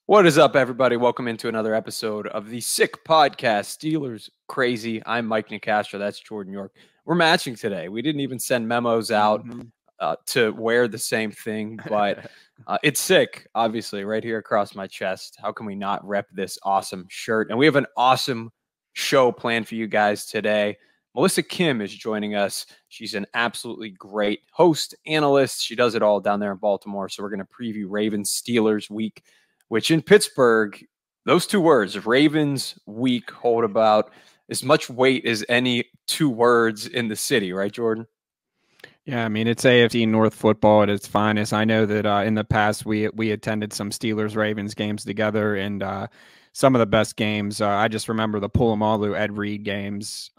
What is up, everybody? Welcome into another episode of the Sick Podcast, Steelers Crazy. I'm Mike Nicastro. That's Jordan York. We're matching today. We didn't even send memos out to wear the same thing, but it's sick, obviously, right here across my chest. How can we not rep this awesome shirt? And we have an awesome show planned for you guys today. Melissa Kim is joining us. She's an absolutely great host, analyst. She does it all down there in Baltimore. So we're going to preview Ravens-Steelers week, which in Pittsburgh, those two words, Ravens week, hold about as much weight as any two words in the city, right, Jordan? Yeah, I mean, it's AFC North football at its finest. I know that in the past we attended some Steelers-Ravens games together, and some of the best games. I just remember the Polamalu Ed Reed games.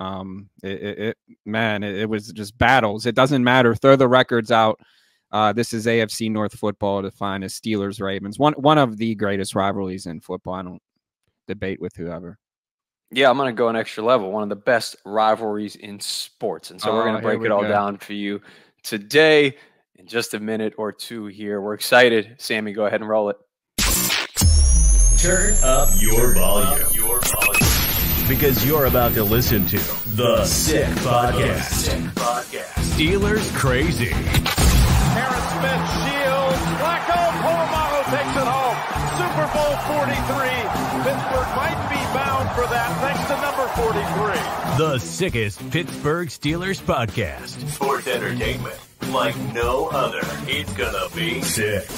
It was just battles. It doesn't matter. Throw the records out. This is AFC North football defined as Steelers-Ravens. One of the greatest rivalries in football. I don't debate with whoever. Yeah, I'm going to go an extra level. One of the best rivalries in sports. And so we're going to break it all down for you today in just a minute or two here. We're excited. Sammy, go ahead and roll it. Turn up your volume. Because you're about to listen to The Sick Podcast. Steelers Crazy. Harris Smith shields. Flacco, Polamalu takes it home. Super Bowl 43. Pittsburgh might be bound for that thanks to number 43. The sickest Pittsburgh Steelers podcast. Sports entertainment like no other. It's gonna be sick.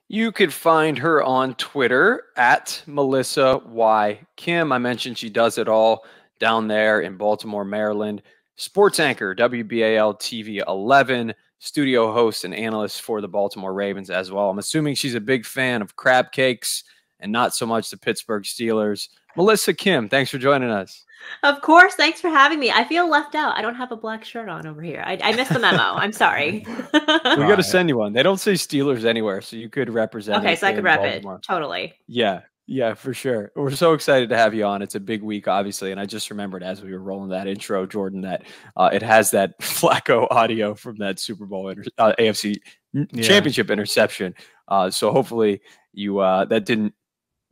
You could find her on Twitter at Melissa Y. Kim. I mentioned she does it all down there in Baltimore, Maryland. Sports anchor, WBAL TV 11, studio host and analyst for the Baltimore Ravens as well. I'm assuming she's a big fan of crab cakes and not so much the Pittsburgh Steelers. Melissa Kim, thanks for joining us. Of course. Thanks for having me. I feel left out. I don't have a black shirt on over here. I missed the memo. I'm sorry. We got to send you one. They don't say Steelers anywhere, so you could represent Okay, so I could rep Baltimore. It. Totally. Yeah, for sure. We're so excited to have you on. It's a big week, obviously. And I just remembered as we were rolling that intro, Jordan, that it has that Flacco audio from that Super Bowl AFC Championship interception. So hopefully you that didn't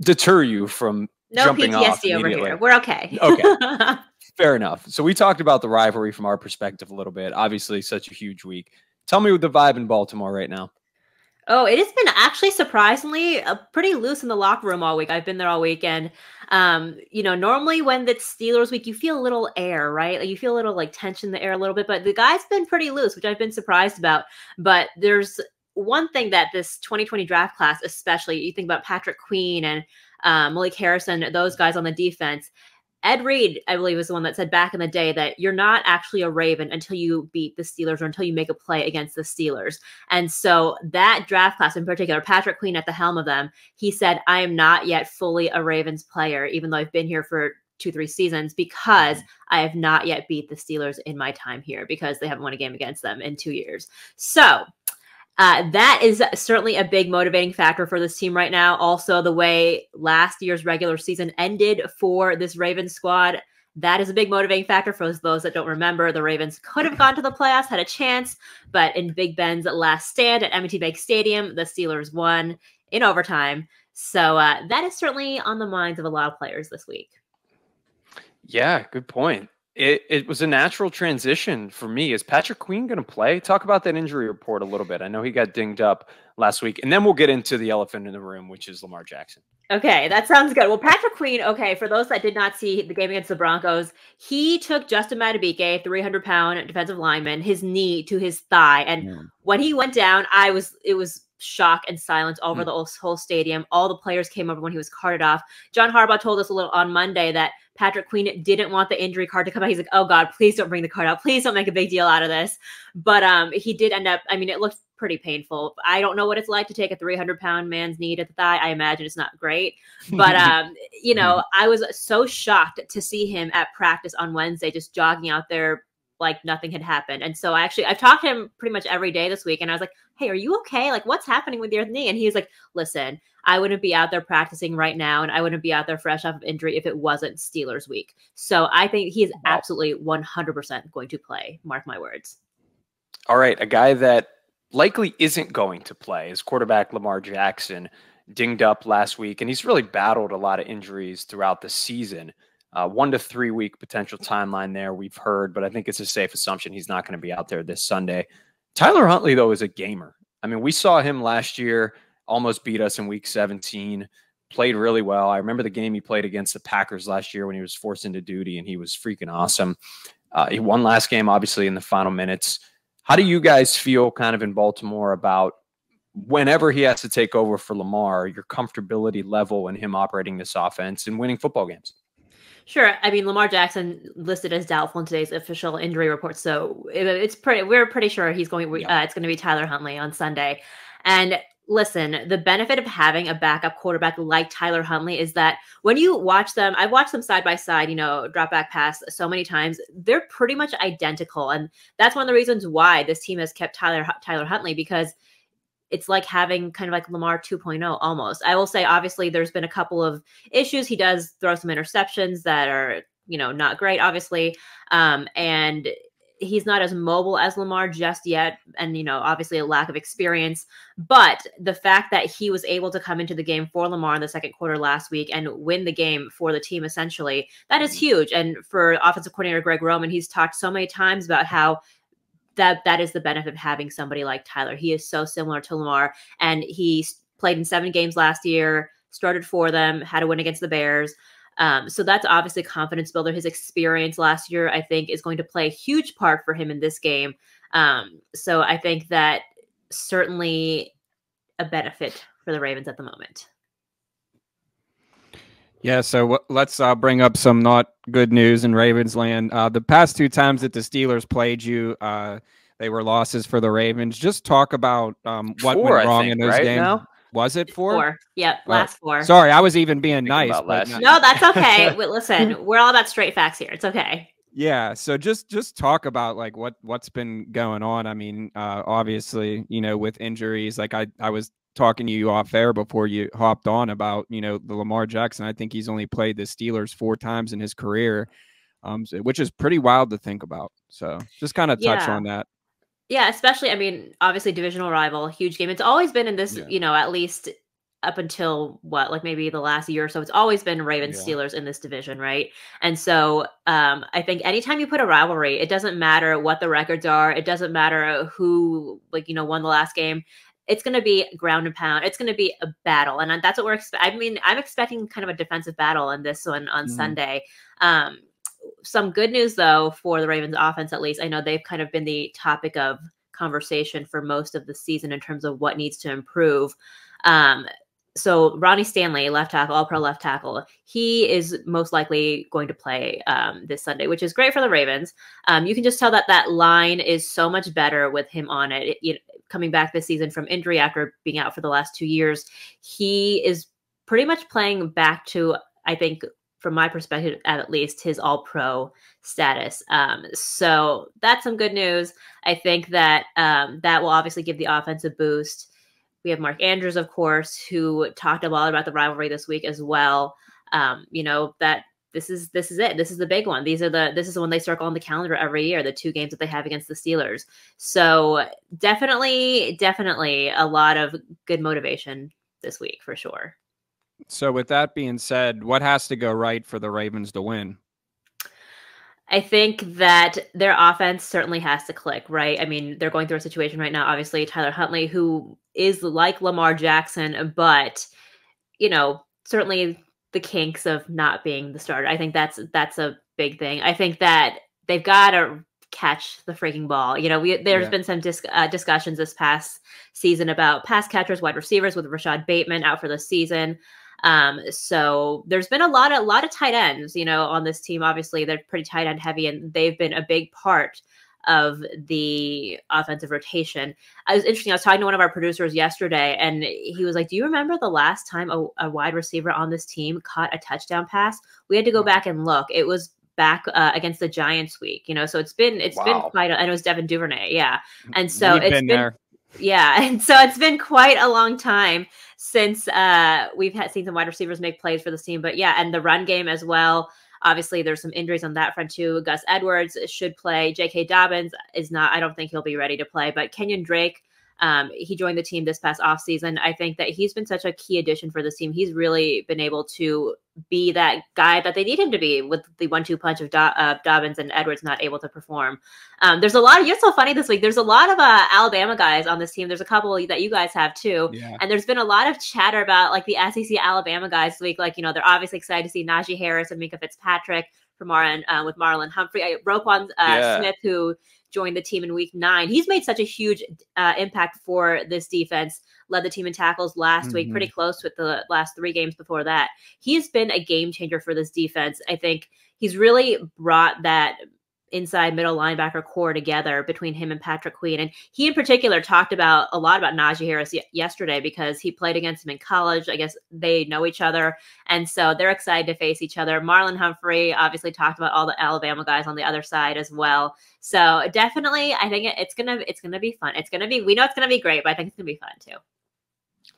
deter you from jumping off PTSD over here. We're okay. Okay. Fair enough. So we talked about the rivalry from our perspective a little bit. Obviously, such a huge week. Tell me the vibe in Baltimore right now. Oh, it has been actually surprisingly pretty loose in the locker room all week. I've been there all weekend. Normally when it's Steelers week, you feel a little air, right? Like you feel a little like tension in the air a little bit, but the guy's been pretty loose, which I've been surprised about. But there's one thing that this 2020 draft class, especially, you think about Patrick Queen and Malik Harrison, those guys on the defense. Ed Reed, I believe, was the one that said back in the day that you're not actually a Raven until you beat the Steelers or until you make a play against the Steelers. And so that draft class in particular, Patrick Queen at the helm of them, he said, I am not yet fully a Ravens player, even though I've been here for 2-3 seasons, because I have not yet beat the Steelers in my time here because they haven't won a game against them in 2 years. So that is certainly a big motivating factor for this team right now. Also, the way last year's regular season ended for this Ravens squad, that is a big motivating factor for those that don't remember. The Ravens could have gone to the playoffs, had a chance, but in Big Ben's last stand at M&T Bank Stadium, the Steelers won in overtime. So that is certainly on the minds of a lot of players this week. Yeah, good point. It was a natural transition for me. Is Patrick Queen going to play? Talk about that injury report a little bit. I know he got dinged up last week. And then we'll get into the elephant in the room, which is Lamar Jackson. Okay, that sounds good. Well, Patrick Queen, okay, for those that did not see the game against the Broncos, he took Justin Madubuike, 300-pound defensive lineman, his knee to his thigh. And when he went down, it was shock and silence over the whole stadium. All the players came over when he was carted off. John Harbaugh told us a little on Monday that Patrick Queen didn't want the injury card to come out. He's like, oh God, please don't bring the card out. Please don't make a big deal out of this. But he did end up, it looked pretty painful. I don't know what it's like to take a 300-pound man's knee to the thigh. I imagine it's not great. But, I was so shocked to see him at practice on Wednesday, just jogging out there like nothing had happened. And so I've talked to him pretty much every day this week. And I was like, hey, are you okay? Like, what's happening with your knee? And he was like, listen, I wouldn't be out there practicing right now. And I wouldn't be out there fresh off of injury if it wasn't Steelers week. So I think he is absolutely 100% going to play. Mark my words. All right. A guy that likely isn't going to play. His quarterback, Lamar Jackson, dinged up last week, and he's really battled a lot of injuries throughout the season. 1 to 3 week potential timeline there, we've heard, but I think it's a safe assumption he's not going to be out there this Sunday. Tyler Huntley, though, is a gamer. I mean, we saw him last year, almost beat us in week 17, played really well. I remember the game he played against the Packers last year when he was forced into duty, and he was freaking awesome. He won last game, obviously, in the final minutes. How do you guys feel kind of in Baltimore about whenever he has to take over for Lamar, your comfortability level in him operating this offense and winning football games? Sure. I mean, Lamar Jackson listed as doubtful in today's official injury report, so we're pretty sure he's going. It's going to be Tyler Huntley on Sunday. And listen, the benefit of having a backup quarterback like Tyler Huntley is that when you watch them, I've watched them side by side, drop back pass so many times. They're pretty much identical, and that's one of the reasons why this team has kept Tyler Huntley, because it's like having kind of like Lamar 2.0 almost. I will say, obviously, there's been a couple of issues. He does throw some interceptions that are, not great, obviously. And he's not as mobile as Lamar just yet. And, obviously a lack of experience. But the fact that he was able to come into the game for Lamar in the second quarter last week and win the game for the team, essentially, that is huge. And for offensive coordinator Greg Roman, he's talked so many times about how that is the benefit of having somebody like Tyler. He is so similar to Lamar, and he played in 7 games last year, started for them, had a win against the Bears. So that's obviously a confidence builder. His experience last year, I think, is going to play a huge part for him in this game. So I think that certainly a benefit for the Ravens at the moment. Yeah, so let's bring up some not good news in Ravens land. The past 2 times that the Steelers played you, they were losses for the Ravens. Just talk about what went wrong in those games. Now? Was it 4? 4. Yep, last 4. Sorry, I was even being nice. No, that's okay. Listen, we're all about straight facts here. It's okay. Yeah, so just talk about like what's been going on. I mean, obviously, with injuries, like I was talking to you off air before you hopped on about, the Lamar Jackson. I think he's only played the Steelers 4 times in his career, which is pretty wild to think about. So just kind of touch on that. Yeah, especially, I mean, obviously divisional rival, huge game. It's always been in this, at least up until maybe the last year or so, it's always been Ravens Steelers in this division, right? And so I think anytime you put a rivalry, it doesn't matter what the records are. It doesn't matter who, won the last game. It's going to be ground and pound. It's going to be a battle. And that's what we're expecting. I mean, I'm expecting kind of a defensive battle in this one on Sunday. Some good news, though, for the Ravens offense, at least. I know they've kind of been the topic of conversation for most of the season in terms of what needs to improve. So Ronnie Stanley, left tackle, all-pro left tackle, he is most likely going to play this Sunday, which is great for the Ravens. You can just tell that line is so much better with him on it. Coming back this season from injury after being out for the last 2 years, he is pretty much playing back to, I think, from my perspective, at least, his all-pro status. So that's some good news. I think that that will obviously give the offense a boost. We have Mark Andrews, of course, who talked a lot about the rivalry this week as well. That this is it. This is the big one. This is the one they circle on the calendar every year, the 2 games that they have against the Steelers. So definitely a lot of good motivation this week for sure. So with that being said, what has to go right for the Ravens to win? I think that their offense certainly has to click, right? I mean, they're going through a situation right now, obviously, Tyler Huntley, who is like Lamar Jackson, but, certainly the kinks of not being the starter. I think that's a big thing. I think that they've got to catch the freaking ball. There's been some discussions this past season about pass catchers, wide receivers, with Rashad Bateman out for the season. So there's been a lot of tight ends, on this team. Obviously, they're pretty tight end heavy, and they've been a big part of the offensive rotation. It was interesting. I was talking to one of our producers yesterday, and he was like, "Do you remember the last time a wide receiver on this team caught a touchdown pass?" We had to go back and look. It was back against the Giants week, so it's been quite and it was Devin Duvernay. Yeah. And so it's been there. Yeah. And so it's been quite a long time since we've seen some wide receivers make plays for this team. But yeah, and the run game as well. Obviously, there's some injuries on that front too. Gus Edwards should play. J.K. Dobbins is not. I don't think he'll be ready to play. But Kenyon Drake, He joined the team this past offseason. I think that he's been such a key addition for this team. He's really been able to be that guy that they need him to be, with the 1-2 punch of Dobbins and Edwards not able to perform. There's a lot of, you're so funny this week. There's a lot of Alabama guys on this team. There's a couple that you guys have too. Yeah. And there's been a lot of chatter about like the SEC Alabama guys this week. Like, you know, they're obviously excited to see Najee Harris and Minka Fitzpatrick with Marlon Humphrey. Roquan Smith, who joined the team in week 9. He's made such a huge impact for this defense, led the team in tackles last week, pretty close with the last 3 games before that. He's been a game changer for this defense. I think he's really brought that inside middle linebacker core together between him and Patrick Queen. And he in particular talked about a lot about Najee Harris yesterday because he played against him in college. I guess they know each other. And so they're excited to face each other. Marlon Humphrey obviously talked about all the Alabama guys on the other side as well. So definitely, I think it's going to be fun. We know it's going to be great, but I think it's going to be fun too.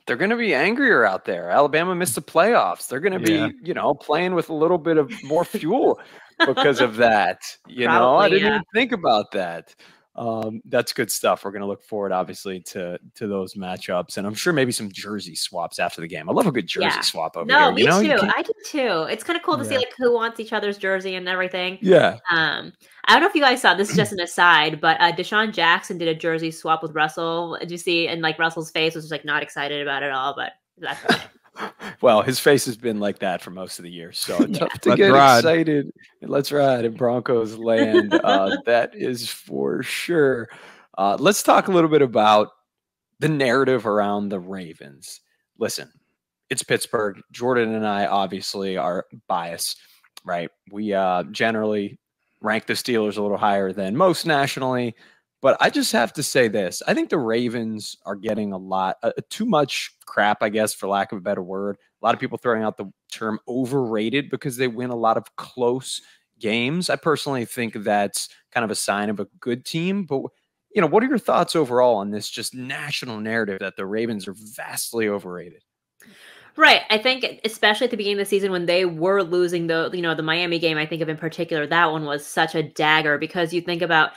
They're going to be angrier out there. Alabama missed the playoffs. They're going to be, playing with a little bit of more fuel because of that. I didn't even think about that. That's good stuff. We're going to look forward, obviously, to those matchups, and I'm sure maybe some jersey swaps after the game. I love a good jersey swap over here. No, me too. I do too. It's kind of cool to see like who wants each other's jersey and everything. Yeah. I don't know if you guys saw this, is just an aside, but Deshaun Jackson did a jersey swap with Russell. Did you see? And like Russell's face was just like not excited about it all, but that's okay. Well, his face has been like that for most of the year, so tough to get excited. Let's ride in Broncos land. That is for sure. Let's talk a little bit about the narrative around the Ravens. Listen, it's Pittsburgh. Jordan and I obviously are biased, right? We generally rank the Steelers a little higher than most nationally. But I just have to say this. I think the Ravens are getting a lot, too much crap, I guess, for lack of a better word. A lot of people throwing out the term overrated because they win a lot of close games. I personally think that's kind of a sign of a good team. But, what are your thoughts overall on this just national narrative that the Ravens are vastly overrated? Right. I think especially at the beginning of the season when they were losing the Miami game, I think of in particular, that one was such a dagger because you think about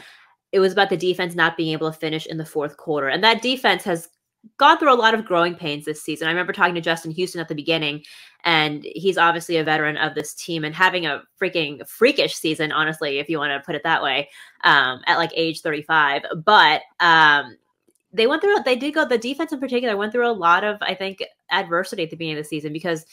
it was about the defense not being able to finish in the fourth quarter. And that defense has gone through a lot of growing pains this season. I remember talking to Justin Houston at the beginning, and he's obviously a veteran of this team and having a freaking freakish season, honestly, if you want to put it that way, at like age 35. But the defense in particular went through a lot of, I think, adversity at the beginning of the season because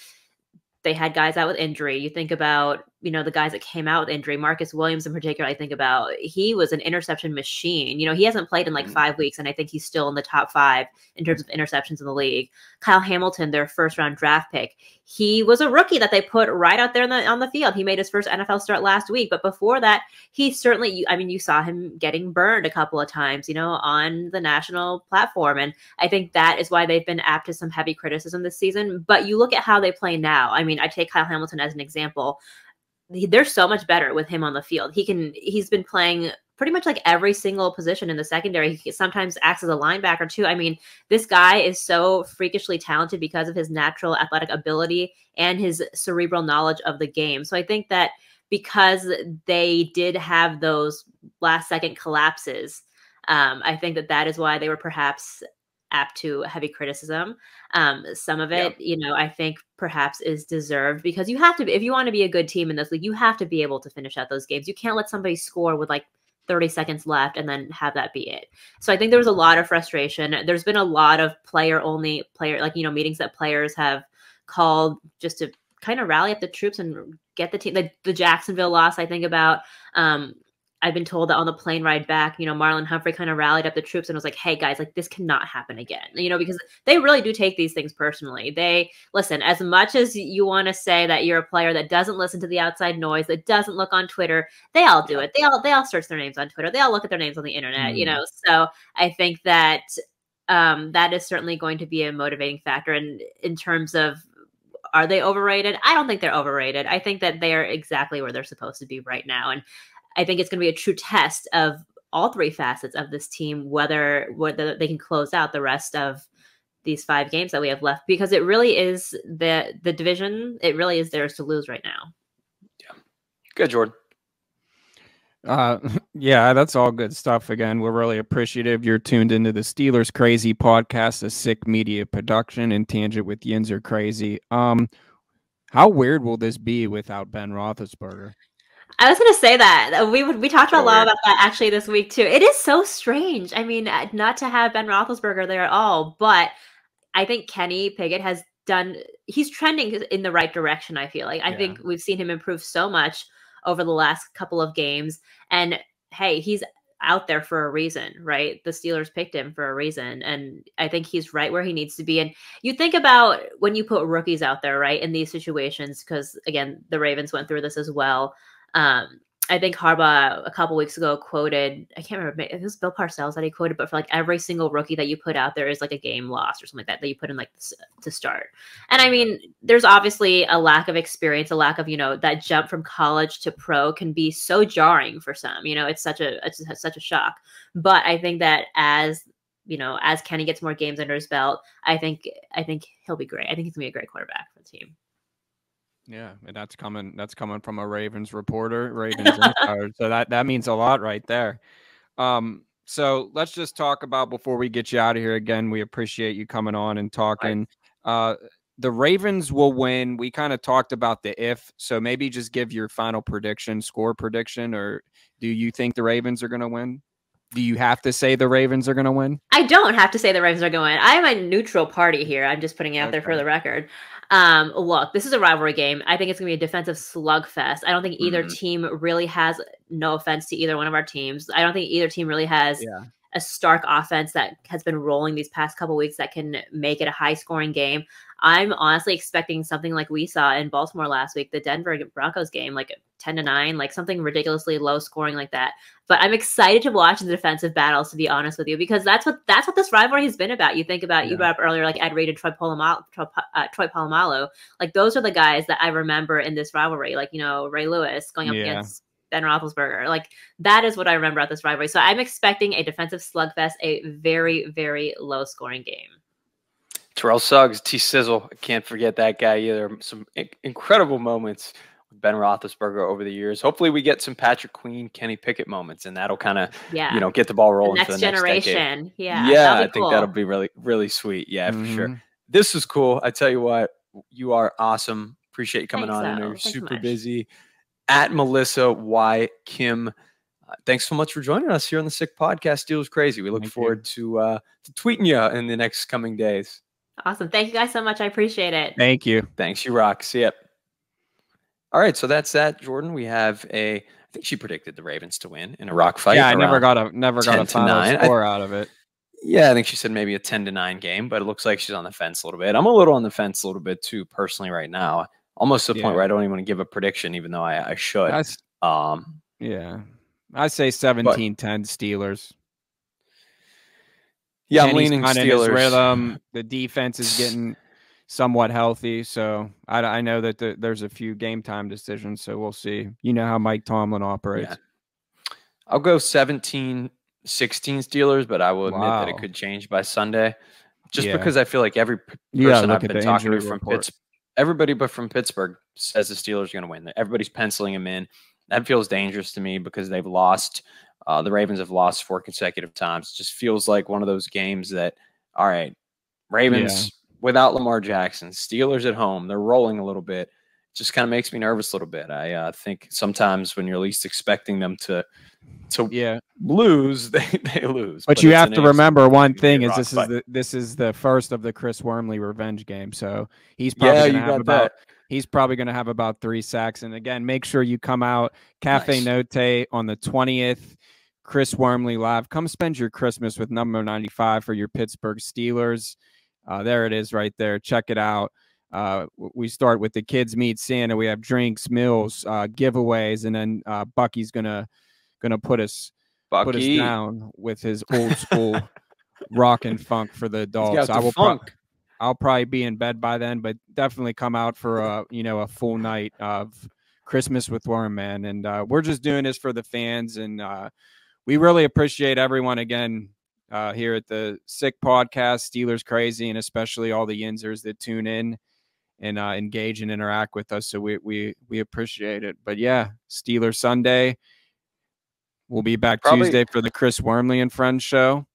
they had guys out with injury. You think about, the guys that came out with injury, Marcus Williams in particular, I think about, he was an interception machine. He hasn't played in like 5 weeks, and I think he's still in the top 5 in terms of interceptions in the league. Kyle Hamilton, their first round draft pick, he was a rookie that they put right out there on the field. He made his first NFL start last week, but before that, he certainly, you saw him getting burned a couple of times, on the national platform. And I think that is why they've been apt to some heavy criticism this season. But you look at how they play now. I take Kyle Hamilton as an example. They're so much better with him on the field. He's been playing pretty much like every single position in the secondary. He sometimes acts as a linebacker too. This guy is so freakishly talented because of his natural athletic ability and his cerebral knowledge of the game. So I think that because they did have those last second collapses, I think that is why they were perhaps apt to heavy criticism. Some of it, I think perhaps is deserved because you have to, if you want to be a good team in this league, you have to be able to finish out those games. You can't let somebody score with like 30 seconds left and then have that be it. So I think there was a lot of frustration. There's been a lot of meetings that players have called just to kind of rally up the troops and get the team. The Jacksonville loss, I think about, I've been told that on the plane ride back, Marlon Humphrey kind of rallied up the troops and was like, hey guys, like this cannot happen again, because they really do take these things personally. They listen, as much as you want to say that you're a player that doesn't listen to the outside noise, that doesn't look on Twitter, they all do it. They all search their names on Twitter. They all look at their names on the internet, So I think that that is certainly going to be a motivating factor. And in terms of, are they overrated? I don't think they're overrated. I think that they're exactly where they're supposed to be right now. And I think it's going to be a true test of all 3 facets of this team, whether they can close out the rest of these 5 games that we have left, because it really is the division. It really is theirs to lose right now. Yeah. Good, Jordan. Yeah, that's all good stuff. Again, we're really appreciative you're tuned into the Steelers Crazy podcast, a sick media production, and Tangent with Yins are crazy. How weird will this be without Ben Roethlisberger? I was going to say that we talked a lot weird. about that actually this week too. It is so strange. I mean, not to have Ben Roethlisberger there at all, but I think Kenny Pickett he's trending in the right direction. I feel like I think we've seen him improve so much over the last couple of games, and hey, he's out there for a reason, right? The Steelers picked him for a reason, and I think he's right where he needs to be. And you think about when you put rookies out there, right, in these situations, because again, the Ravens went through this as well. I think Harbaugh a couple weeks ago quoted, I can't remember, it was Bill Parcells that he quoted, but for like every single rookie that you put out there is like a game lost or something like that you put in like to start. And I mean, there's obviously a lack of experience, a lack of, that jump from college to pro can be so jarring for some, it's such a shock. But I think that as Kenny gets more games under his belt, I think he'll be great. I think he's gonna be a great quarterback for the team. Yeah, and that's coming from a Ravens reporter, Ravens insider. So that means a lot right there. So let's just talk about, before we get you out of here, again, we appreciate you coming on and talking. Right. The Ravens will win. We kind of talked about the if, so maybe just give your final prediction, score prediction, or do you think the Ravens are going to win? Do you have to say the Ravens are going to win? I don't have to say the Ravens are going to win. I'm a neutral party here. I'm just putting it out there for the record. Look, this is a rivalry game. I think it's going to be a defensive slugfest. I don't think either team really has, no offense to either one of our teams, I don't think either team really has a stark offense that has been rolling these past couple weeks that can make it a high-scoring game. I'm honestly expecting something like we saw in Baltimore last week, the Denver Broncos game, like 10-9, like something ridiculously low scoring like that. But I'm excited to watch the defensive battles, to be honest with you, because that's what this rivalry has been about. You think about, you brought up earlier, like Ed Reed and Troy Polamalu. Like those are the guys that I remember in this rivalry, like, Ray Lewis going up against Ben Roethlisberger. Like that is what I remember about this rivalry. So I'm expecting a defensive slugfest, a very, very low scoring game. Terrell Suggs, T-Sizzle. I can't forget that guy either. Some incredible moments with Ben Roethlisberger over the years. Hopefully we get some Patrick Queen, Kenny Pickett moments, and that'll kind of, get the ball rolling for the next generation. Yeah, I think that'll be really, really sweet. Yeah, for sure. This is cool. I tell you what, you are awesome. Appreciate you coming on. I know you're super busy. At Melissa Y. Kim. Thanks so much for joining us here on the Sick Podcast. Steelers Crazy. We look forward to tweeting you in the next coming days. Awesome. Thank you guys so much. I appreciate it. Thank you. Thanks. You rock. See ya. All right. So that's that, Jordan. We have I think she predicted the Ravens to win in a rock fight. Yeah, I never got a final score out of it. Yeah, I think she said maybe a 10-9 game, but it looks like she's on the fence a little bit. I'm a little on the fence a little bit too, personally, right now. Almost to the point where I don't even want to give a prediction, even though I should. I say 17-10 Steelers. Yeah, I'm leaning Steelers. Rhythm. The defense is getting somewhat healthy, so I know that there's a few game time decisions, so we'll see. You know how Mike Tomlin operates. Yeah. I'll go 17-16 Steelers, but I will admit that it could change by Sunday, just because I feel like every person I've been talking to from Pittsburgh, everybody but from Pittsburgh says the Steelers are going to win. Everybody's penciling them in. That feels dangerous to me because they've lost. The Ravens have lost 4 consecutive times. It just feels like one of those games that, all right, Ravens without Lamar Jackson, Steelers at home, they're rolling a little bit. It just kind of makes me nervous a little bit. I think sometimes when you're least expecting them to lose, they lose. But you have to remember one thing is this is the first of the Chris Wormley revenge game. So he's probably going to have about 3 sacks. And again, make sure you come out Cafe Note on the 20th. Chris Wormley live. Come spend your Christmas with number 95 for your Pittsburgh Steelers. There it is right there. Check it out. We start with the kids meet Santa. We have drinks, meals, giveaways, and then Bucky's gonna put us down with his old school rock and funk for the adults. I'll probably be in bed by then, but definitely come out for a full night of Christmas with Worm, man. And we're just doing this for the fans, and we really appreciate everyone again here at the Sick Podcast, Steelers Crazy, and especially all the Yinzers that tune in and engage and interact with us. So we appreciate it. But yeah, Steelers Sunday. We'll be back Tuesday for the Chris Wormley and Friends show.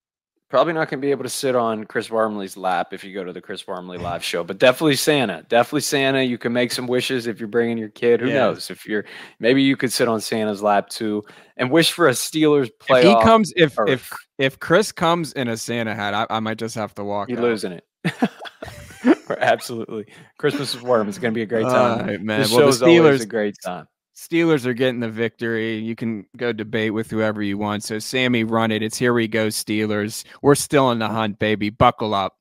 Probably not going to be able to sit on Chris Wormley's lap if you go to the Chris Wormley live show, but definitely Santa. Definitely Santa. You can make some wishes if you're bringing your kid. Who knows? Maybe you could sit on Santa's lap too and wish for a Steelers playoff. If Chris comes in a Santa hat, I might just have to walk. You're losing it. Absolutely. Christmas with Worm. It's going to be a great time. Right, man. This show's always a great time. Steelers are getting the victory. You can go debate with whoever you want. So, Sammy, run it. It's here we go, Steelers. We're still in the hunt, baby. Buckle up.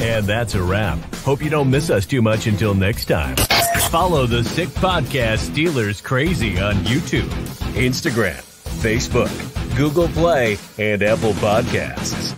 And that's a wrap. Hope you don't miss us too much until next time. Follow the Sick Podcast Steelers Crazy on YouTube, Instagram, Facebook, Google Play, and Apple Podcasts.